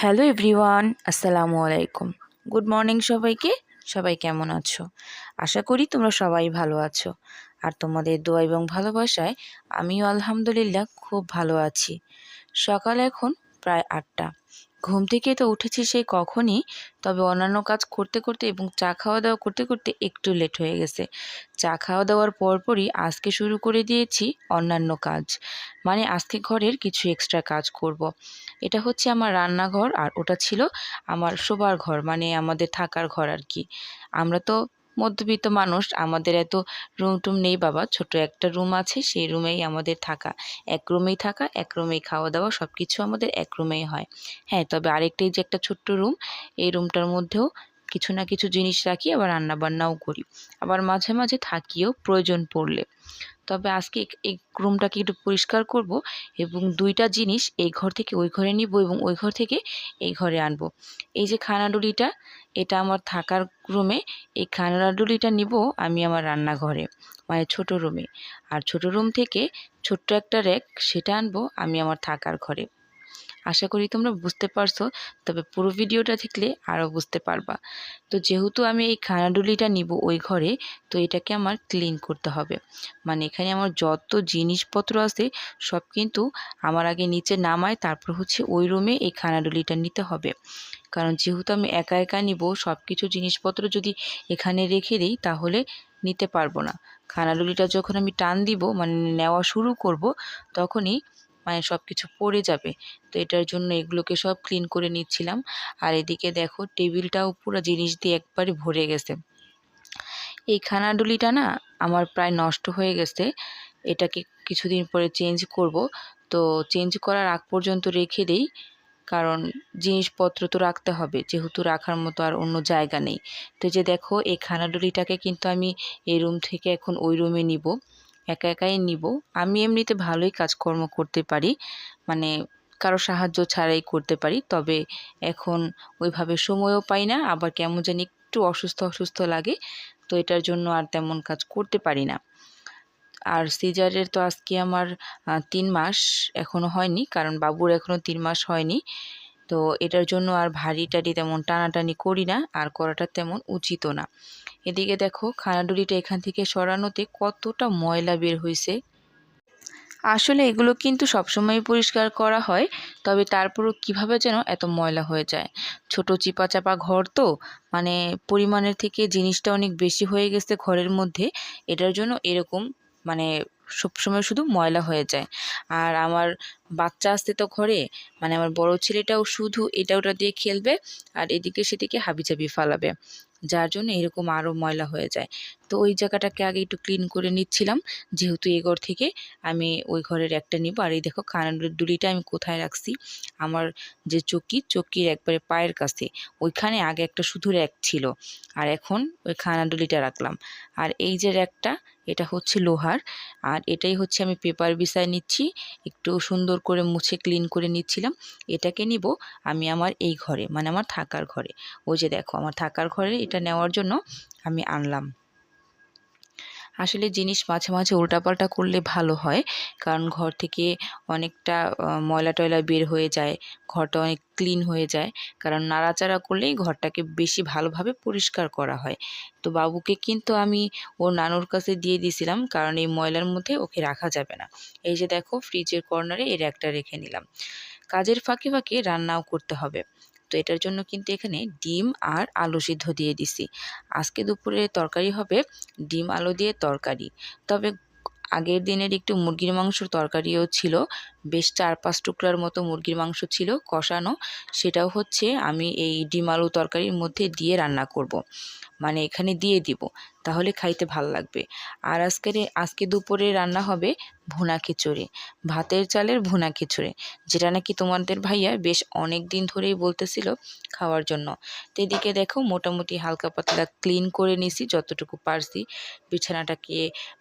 Hello everyone, আসসালামু আলাইকুম। Good morning সবাইকে। সবাই কেমন আছো? আশা করি তোমরা সবাই ভালো আছো। আর তোমাদের দোয়া এবং ভালোবাসায় আমিও আলহামদুলিল্লাহ খুব ভালো আছি। সকাল এখন প্রায় 8টা। ঘুম থেকে তো উঠেছি সেই কখনই, তবে অন্যান্য কাজ করতে করতে এবং চা খাওয়া দাওয়া করতে করতে একটু লেট হয়ে গেছে। চা খাওয়া দাওয়ার পরপরই আজকে শুরু করে দিয়েছি অন্যান্য কাজ, মানে আজকে ঘরের কিছু এক্সট্রা কাজ করব। এটা হচ্ছে আমার রান্নাঘর, আর ওটা ছিল আমার শোবার ঘর, মানে আমাদের থাকার ঘর আর কি। আমরা তো মধ্যবিত্ত মানুষ, আমাদের এত রুম টুম নেই বাবা, ছোট একটা রুম আছে, সেই রুমেই আমাদের থাকা। এক রুমেই থাকা, এক রুমেই খাওয়া দাওয়া, সব কিছু আমাদের এক রুমেই হয়। হ্যাঁ, তবে আরেকটাই যে একটা ছোট্ট রুম, এই রুমটার মধ্যেও কিছু না কিছু জিনিস রাখি, আবার রান্না বান্নাও করি, আবার মাঝে মাঝে থাকিও প্রয়োজন পড়লে। তবে আজকে এই রুমটাকে একটু পরিষ্কার করব এবং দুইটা জিনিস এই ঘর থেকে ওই ঘরে নিব এবং ওই ঘর থেকে এই ঘরে আনবো। এই যে খানাডুলিটা, এটা আমার থাকার রুমে, এই খানাডুলিটা নিব আমি আমার রান্নাঘরে, মানে ছোট রুমে। আর ছোট রুম থেকে ছোট্ট একটা র্যাক, সেটা আনবো আমি আমার থাকার ঘরে। আশা করি তোমরা বুঝতে পারছো, তবে পুরো ভিডিওটা দেখলে আরও বুঝতে পারবা। তো যেহেতু আমি এই খানাডুলিটা নিব ওই ঘরে, তো এটাকে আমার ক্লিন করতে হবে। মানে এখানে আমার যত জিনিসপত্র আছে সব কিন্তু আমার আগে নিচে নামায়, তারপর হচ্ছে ওই রুমে এই খানাডুলিটা নিতে হবে। কারণ যেহেতু আমি একা একা নিব, সব কিছু জিনিসপত্র যদি এখানে রেখে দিই তাহলে নিতে পারবো না। খানাডুলিটা যখন আমি টান দিব, মানে নেওয়া শুরু করব, তখনই মানে সব কিছু পড়ে যাবে। তো এটার জন্য এগুলোকে সব ক্লিন করে নিচ্ছিলাম। আর এদিকে দেখো টেবিলটাও পুরো জিনিস দিয়ে একবারে ভরে গেছে। এই খানাডুলিটা না আমার প্রায় নষ্ট হয়ে গেছে, এটাকে কিছুদিন পরে চেঞ্জ করব। তো চেঞ্জ করার আগ পর্যন্ত রেখে দেই, কারণ জিনিসপত্র তো রাখতে হবে, যেহেতু রাখার মতো আর অন্য জায়গা নেই। তো যে দেখো এই খানাডুলিটাকে কিন্তু আমি এই রুম থেকে এখন ওই রুমে নিব, একা একাই নিব। আমি এমনিতে ভালোই কাজকর্ম করতে পারি, মানে কারো সাহায্য ছাড়াই করতে পারি, তবে এখন ওইভাবে সময়ও পাই না, আবার কেমন জানি একটু অসুস্থ অসুস্থ লাগে, তো এটার জন্য আর তেমন কাজ করতে পারি না। আর সিজারের তো আজকে আমার 3 মাস এখনো হয়নি, কারণ বাবুর এখনো 3 মাস হয়নি। তো এটার জন্য আর ভারী টারি তেমন টানাটানি করি না, আর করাটা তেমন উচিতও না। এদিকে দেখো খানাডুলিটা এখান থেকে সরানোতে কতটা ময়লা বের হয়েছে। আসলে এগুলো কিন্তু সবসময় পরিষ্কার করা হয়, তবে তারপরও কিভাবে যেন এত ময়লা হয়ে যায়। ছোট চিপা চাপা ঘর তো, মানে পরিমাণের থেকে জিনিসটা অনেক বেশি হয়ে গেছে ঘরের মধ্যে, এটার জন্য এরকম মানে সবসময় শুধু ময়লা হয়ে যায়। আর আমার বাচ্চা আসতে তো ঘরে, মানে আমার বড় ছেলেটাও শুধু এটা ওটা দিয়ে খেলবে, আর এদিকে সেদিকে হাবিজাবি ফালাবে, যার জন্য এরকম আরও ময়লা হয়ে যায়। তো ওই জায়গাটাকে আগে একটু ক্লিন করে নিচ্ছিলাম, যেহেতু এই ঘর থেকে আমি ওই ঘরের একটা নিব। আর এই দেখো কানাডুলিটা আমি কোথায় রাখছি, আমার যে চকির একবারে পায়ের কাছে, ওইখানে আগে একটা শুধু র্যাক ছিল, আর এখন ওই খানাডুলিটা রাখলাম। আর এই যে র্যাকটা, এটা হচ্ছে লোহার, আর এটাই হচ্ছে আমি পেপার বিছায় নিচ্ছি, একটু সুন্দর করে মুছে ক্লিন করে নিচ্ছিলাম। এটাকে নিব আমি আমার এই ঘরে, মানে আমার থাকার ঘরে। ওই যে দেখো আমার থাকার ঘরে এটা নেওয়ার জন্য আমি আনলাম। আসলে জিনিস মাঝে মাঝে উল্টাপাল্টা করলে ভালো হয়, কারণ ঘর থেকে অনেকটা ময়লা টয়লা বের হয়ে যায়, ঘরটা অনেক ক্লিন হয়ে যায়। কারণ নাড়াচাড়া করলেই ঘরটাকে বেশি ভালোভাবে পরিষ্কার করা হয়। তো বাবুকে কিন্তু আমি ওর নানুর কাছে দিয়ে দিয়েছিলাম, কারণ এই ময়লার মধ্যে ওকে রাখা যাবে না। এই যে দেখো ফ্রিজের কর্নারে এর একটা রেখে নিলাম। কাজের ফাঁকে ফাঁকে রান্নাও করতে হবে, তো এটার জন্য কিন্তু এখানে ডিম আর আলু সিদ্ধ দিয়ে দিছি। আজকে দুপুরে তরকারি হবে ডিম আলু দিয়ে তরকারি। তবে আগের দিনের একটু মুরগির মাংসর তরকারিও ছিল, বেশ 4-5 টুকরার মতো মুরগির মাংস ছিল কষানো, সেটাও হচ্ছে আমি এই ডিম আলু তরকারির মধ্যে দিয়ে রান্না করব, মানে এখানে দিয়ে দিব, তাহলে খাইতে ভাল লাগবে। আর আজকে দুপুরে রান্না হবে ভুনা খিচুড়ি, ভাতের চালের ভুনা খিচুড়ি, যেটা নাকি তোমাদের ভাইয়া বেশ অনেক দিন ধরেই বলতেছিল খাওয়ার জন্য। তো এদিকে দেখো মোটামুটি হালকা পাতলা ক্লিন করে নিছি যতটুকু পারছি, বিছানাটাকে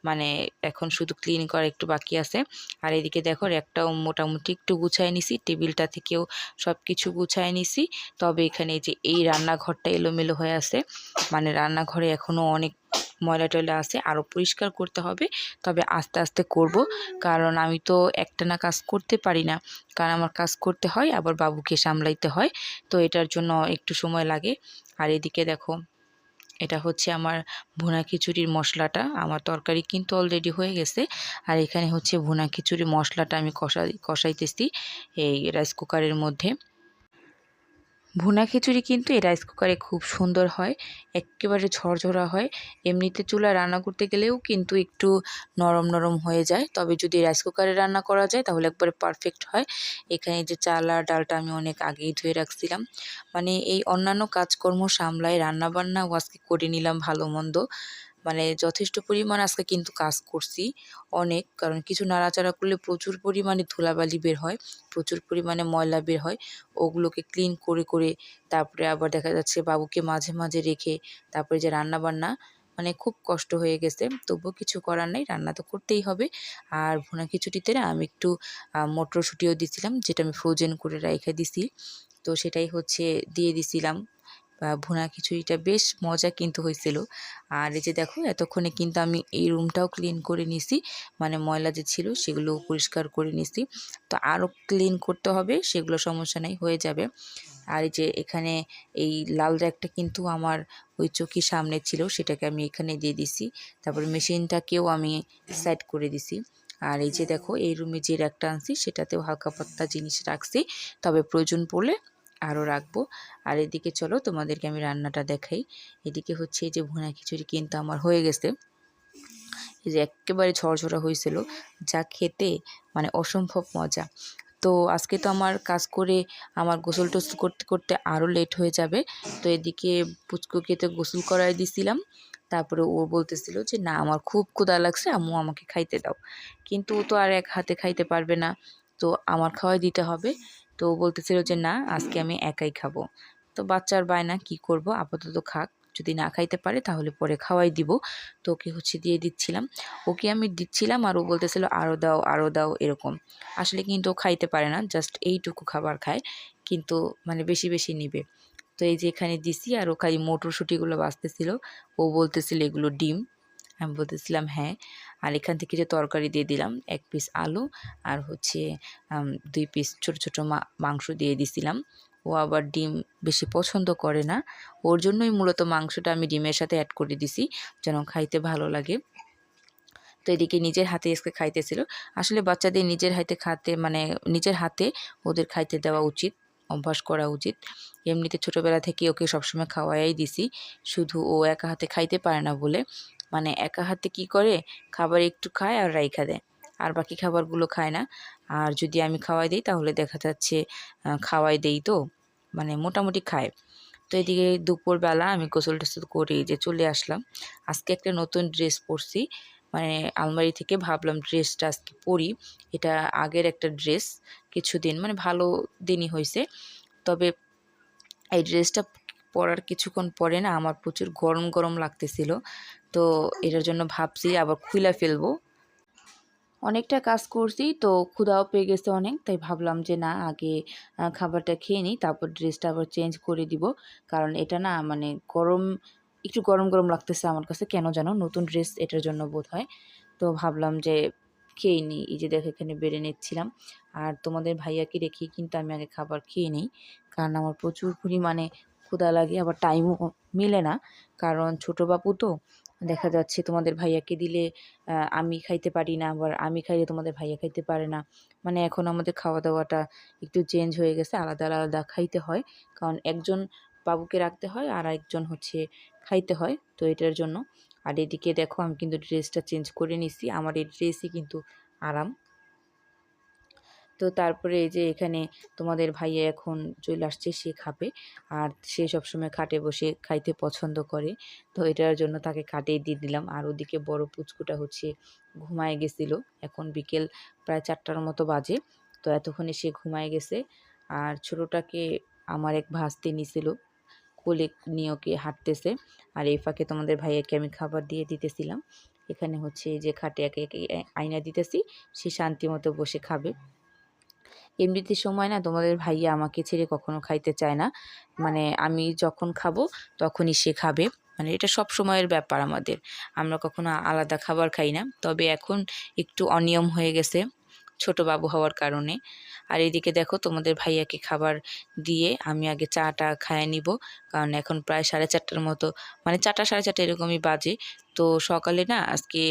মানে এখন শুধু ক্লিন করা একটু বাকি আছে। আর এদিকে দেখো একটাও মোটামুটি একটু গুছায় নিছি, টেবিলটা থেকেও সব কিছু গুছায় নিছি। তবে এখানে যে এই রান্নাঘরটা এলোমেলো হয়ে আছে, মানে রান্নাঘরে এখনো অনেক ময়লা টয়লা আছে আরও পরিষ্কার করতে হবে, তবে আস্তে আস্তে করব, কারণ আমি তো একটানা কাজ করতে পারি না, কারণ আমার কাজ করতে হয় আবার বাবুকে সামলাইতে হয়, তো এটার জন্য একটু সময় লাগে। আর এদিকে দেখো, এটা হচ্ছে আমার ভুনা খিচুড়ির মশলাটা, আমার তরকারি কিন্তু অলরেডি হয়ে গেছে। আর এখানে হচ্ছে ভুনা খিচুড়ি মশলাটা আমি কষাইতেছি এই রাইস কুকারের মধ্যে। ভুনা খিচুড়ি কিন্তু এই রাইস কুকারে খুব সুন্দর হয়, একেবারে ঝরঝরা হয়। এমনিতে চুলায় রান্না করতে গেলেও কিন্তু একটু নরম নরম হয়ে যায়, তবে যদি রাইস কুকারে রান্না করা যায় তাহলে একবারে পারফেক্ট হয়। এখানে যে চাল আর ডালটা আমি অনেক আগেই ধুয়ে রাখছিলাম, মানে এই অন্যান্য কাজকর্ম সামলায় রান্নাবান্নাও আজকে করে নিলাম ভালো মন্দ, মানে যথেষ্ট পরিমাণ আজকে কিন্তু কাজ করছি অনেক, কারণ কিছু নাড়াচাড়া করলে প্রচুর পরিমাণে ধুলাবালি বের হয়, প্রচুর পরিমাণে ময়লা বের হয়, ওগুলোকে ক্লিন করে করে তারপরে আবার দেখা যাচ্ছে বাবুকে মাঝে মাঝে রেখে তারপরে যে রান্না বান্না, মানে খুব কষ্ট হয়ে গেছে, তবুও কিছু করার নেই, রান্না তো করতেই হবে। আর ভুনা খিচুড়িতে না আমি একটু মটরশুঁটিও দিছিলাম, যেটা আমি ফ্রোজেন করে রেখে দিছি, তো সেটাই হচ্ছে দিয়ে দিছিলাম। ভুনা খিচুড়িটা বেশ মজা কিন্তু হয়েছিল। আর এই যে দেখো, এতক্ষণে কিন্তু আমি এই রুমটাও ক্লিন করে নিছি, মানে ময়লা যে ছিল সেগুলো পরিষ্কার করে নিছি, তো আরও ক্লিন করতে হবে, সেগুলো সমস্যা নেই, হয়ে যাবে। আর এই যে এখানে এই লাল র্যাকটা কিন্তু আমার ওই চোখের সামনে ছিল, সেটাকে আমি এখানে দিয়ে দিছি, তারপরে মেশিনটাকেও আমি সেট করে দিছি। আর এই যে দেখো, এই রুমে যে র্যাকটা আনছি সেটাতেও হালকা পাতলা জিনিস রাখছি, তবে প্রয়োজন পড়লে আরও রাখবো। আর এদিকে চলো তোমাদেরকে আমি রান্নাটা দেখাই। এদিকে হচ্ছে এই যে ভুনা খিচুড়ি কিন্তু আমার হয়ে গেছে, এই যে একেবারে ঝরঝরা হয়েছিল, যা খেতে মানে অসম্ভব মজা। তো আজকে তো আমার কাজ করে আমার গোসল টোসল করতে করতে আরও লেট হয়ে যাবে, তো এদিকে পুচকুকে তো গোসল করাই দিছিলাম, তারপরে ও বলতেছিল যে না আমার খুব ক্ষুধা লাগছে আম্মু আমাকে খাইতে দাও, কিন্তু ও তো আর এক হাতে খাইতে পারবে না, তো আমার খাওয়াই দিতে হবে। তো ও বলতেছিল যে না আজকে আমি একাই খাবো, তো বাচ্চার বায়না কি করব, আপাতত খাক, যদি না খাইতে পারে তাহলে পরে খাওয়াই দিব। তো ওকে হচ্ছে দিয়ে দিচ্ছিলাম, ওকে আমি দিচ্ছিলাম আর ও বলতেছিল আরও দাও আরও দাও এরকম। আসলে কিন্তু ও খাইতে পারে না, জাস্ট এইটুকু খাবার খায়, কিন্তু মানে বেশি বেশি নিবে। তো এই যে এখানে দিছি, আর ও খালি মটরশুঁটিগুলো বাছতেছিল, ও বলতেছিল এগুলো ডিম, আমি বলতেছিলাম হ্যাঁ। আর এখান থেকে যে তরকারি দিয়ে দিলাম, 1 পিস আলু আর হচ্ছে 2 পিস ছোট ছোট মাংস দিয়ে দিছিলাম। ও আবার ডিম বেশি পছন্দ করে না, ওর জন্যই মূলত মাংসটা আমি ডিমের সাথে অ্যাড করে দিছি, যেন খাইতে ভালো লাগে। তো এদিকে নিজের হাতে আজকে খাইতেছিল, আসলে বাচ্চাদের নিজের হাতে খাতে মানে নিজের হাতে ওদের খাইতে দেওয়া উচিত, অভ্যাস করা উচিত। এমনিতে ছোটোবেলা থেকে ওকে সবসময় খাওয়াই দিছি, শুধু ও একা হাতে খাইতে পারে না বলে, মানে একা হাতে কি করে খাবার একটু খায় আর রাইখা দেয়, আর বাকি খাবারগুলো খায় না। আর যদি আমি খাওয়াই দিই তাহলে দেখা যাচ্ছে খাওয়াই দেই তো মানে মোটামুটি খায়। তো এদিকে দুপুরবেলা আমি গোসল টোসল করে এই যে চলে আসলাম, আজকে একটা নতুন ড্রেস পরছি, মানে আলমারি থেকে ভাবলাম ড্রেসটা আজকে পরি, এটা আগের একটা ড্রেস, কিছুদিন মানে ভালো দিনই হয়েছে, তবে এই ড্রেসটা পরার কিছুক্ষণ পরে না আমার প্রচুর গরম গরম লাগতেছিল, তো এটার জন্য ভাবছি আবার খুলে ফেলবো। অনেকটা কাজ করছি তো ক্ষুধাও পেয়ে গেছে অনেক, তাই ভাবলাম যে না আগে খাবারটা খেয়ে নিই, তারপর ড্রেসটা আবার চেঞ্জ করে দিব, কারণ এটা না মানে গরম, একটু গরম গরম লাগতেছে আমার কাছে কেন যেন, নতুন ড্রেস এটার জন্য বোধ হয়। তো ভাবলাম যে খেয়ে নিই, এই যে দেখো এখানে বেড়ে নিচ্ছিলাম, আর তোমাদের ভাইয়াকে রেখেই কিন্তু আমি আগে খাবার খেয়ে নিই, কারণ আমার প্রচুর পরিমাণে ক্ষুধা লাগে, আবার টাইমও মেলে না, কারণ ছোটো বাবু তো, দেখা যাচ্ছে তোমাদের ভাইয়াকে দিলে আমি খাইতে পারি না, আবার আমি খাইলে তোমাদের ভাইয়া খাইতে পারে না, মানে এখন আমাদের খাওয়া দাওয়াটা একটু চেঞ্জ হয়ে গেছে, আলাদা আলাদা খাইতে হয়, কারণ একজন বাবুকে রাখতে হয় আর একজন হচ্ছে খাইতে হয়, তো এটার জন্য। আর এদিকে দেখো আমি কিন্তু ড্রেসটা চেঞ্জ করে নিছি, আমার এই ড্রেসই কিন্তু আরাম। তো তারপরে এই যে এখানে তোমাদের ভাইয়া এখন চলে আসছে, সে খাবে, আর সে সবসময় খাটে বসে খাইতে পছন্দ করে, তো এটার জন্য তাকে খাটেই দিয়ে দিলাম। আর ওদিকে বড় পুচকুটা হচ্ছে ঘুমায় গেছিলো, এখন বিকেল প্রায় 4টার মতো বাজে, তো এতক্ষণে সে ঘুমায় গেছে। আর ছোটোটাকে আমার এক ভাস্তি নিছিল, কোলে নিয়ে ওকে হাঁটতেছে, আর এই ফাঁকে তোমাদের ভাইয়াকে আমি খাবার দিয়ে দিতেছিলাম। এখানে হচ্ছে যে খাটে একে একে আয়না দিতেছি, সে শান্তি মতো বসে খাবে। এমনিতে সময় না তোমাদের ভাইয়া আমাকে ছেড়ে কখনো খাইতে চায় না, মানে আমি যখন খাবো তখনই সে খাবে, মানে এটা সব সময়ের ব্যাপার আমাদের, আমরা কখনো আলাদা খাবার খাই না। তবে এখন একটু অনিয়ম হয়ে গেছে ছোট বাবু হওয়ার কারণে। আর এদিকে দেখো তোমাদের ভাইয়াকে খাবার দিয়ে আমি আগে চাটা খাইয়ে নিব, কারণ এখন প্রায় 4:30টার মতো, মানে 4টা 4:30 এরকমই বাজে। তো সকালে না আজকে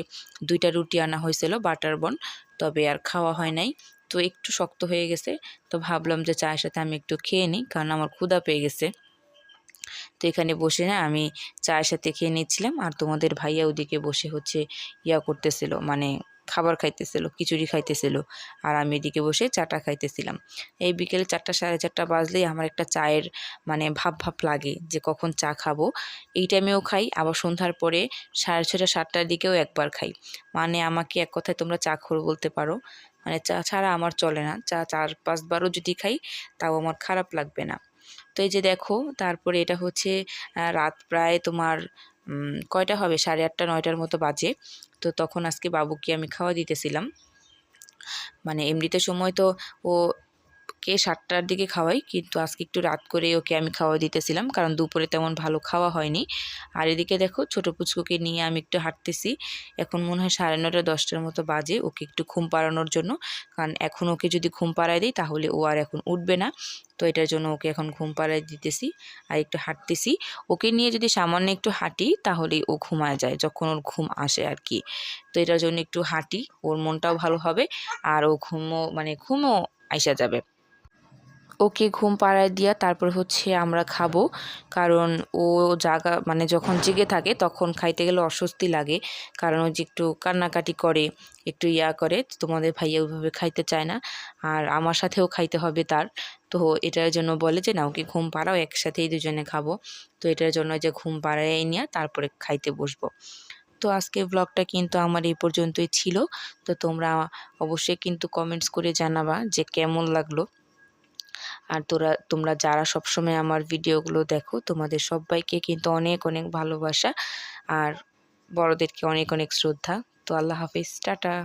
2টা রুটি আনা হয়েছিল বাটার বন, তবে আর খাওয়া হয় নাই। তো একটু শক্ত হয়ে গেছে, তো ভাবলাম যে চায়ের সাথে আমি একটু খেয়ে নিই, কারণ আমার ক্ষুধা পেয়ে গেছে। তো এখানে বসে না আমি চায়ের সাথে খেয়ে নিচ্ছিলাম, আর তোমাদের ভাইয়া ওদিকে বসে হচ্ছে ইয়া করতেছিল, মানে খাবার খাইতেছিল, খিচুড়ি খাইতেছিল, আর আমি এদিকে বসে চাটা খাইতেছিলাম। এই বিকেলে 4টা 4:30 বাজলেই আমার একটা চায়ের মানে ভাব ভাব লাগে যে কখন চা খাবো। এই টাইমেও খাই, আবার সন্ধ্যার পরে 6:30 7টার দিকেও একবার খাই। মানে আমাকে এক কথায় তোমরা চাখোর বলতে পারো। মানে চা ছাড়া আমার চলে না, চা 4-5 বারও যদি খাই তাও আমার খারাপ লাগবে না। তো এই যে দেখো, তারপরে এটা হচ্ছে রাত প্রায় তোমার কয়টা হবে, 8:30 9টার মতো বাজে। তো তখন আজকে বাবুকে আমি খাওয়া দিতেছিলাম। মানে এমনিতে সময় তো ও কে 7টার দিকে খাওয়াই, কিন্তু আজকে একটু রাত করে ওকে আমি খাওয়া দিতেছিলাম, কারণ দুপুরে তেমন ভালো খাওয়া হয়নি। আর এদিকে দেখো ছোট পুচকুকে নিয়ে আমি একটু হাঁটতেছি। এখন মনে হয় 9:30 10টার মতো বাজে, ওকে একটু ঘুম পাড়ানোর জন্য, কারণ এখন ওকে যদি ঘুম পাড়ায় দিই তাহলে ও আর এখন উঠবে না। তো এটার জন্য ওকে এখন ঘুম পাড়ায় দিতেছি আর একটু হাঁটতেছি। ওকে নিয়ে যদি সামান্য একটু হাঁটি তাহলেই ও ঘুমায় যায়, যখন ওর ঘুম আসে আর কি। তো এটার জন্য একটু হাঁটি, ওর মনটাও ভালো হবে, আর ও ঘুমও আইসা যাবে। ওকে ঘুম পাড়ায় দিয়া তারপর হচ্ছে আমরা খাবো, কারণ ও জাগা মানে যখন জেগে থাকে তখন খাইতে গেলে অস্বস্তি লাগে, কারণ ও যে একটু কান্নাকাটি করে, একটু ইয়া করে, তো তোমাদের ভাইয়া ওইভাবে খাইতে চায় না, আর আমার সাথেও খাইতে হবে তার। তো এটার জন্য বলে যে না, ওকে ঘুম পাড়াও, একসাথেই দুজনে খাবো। তো এটার জন্য যে ঘুম পাড়ায় নিয়ে তারপরে খাইতে বসবো। তো আজকে ব্লগটা কিন্তু আমার এই পর্যন্তই ছিল। তো তোমরা অবশ্যই কিন্তু কমেন্টস করে জানাবা যে কেমন লাগলো। আর তোমরা যারা সবসময় আমার ভিডিওগুলো দেখো, তোমাদের সবাইকে কিন্তু অনেক অনেক ভালোবাসা, আর বড়দেরকে অনেক অনেক শ্রদ্ধা। তো আল্লাহ হাফিজ, টাটা।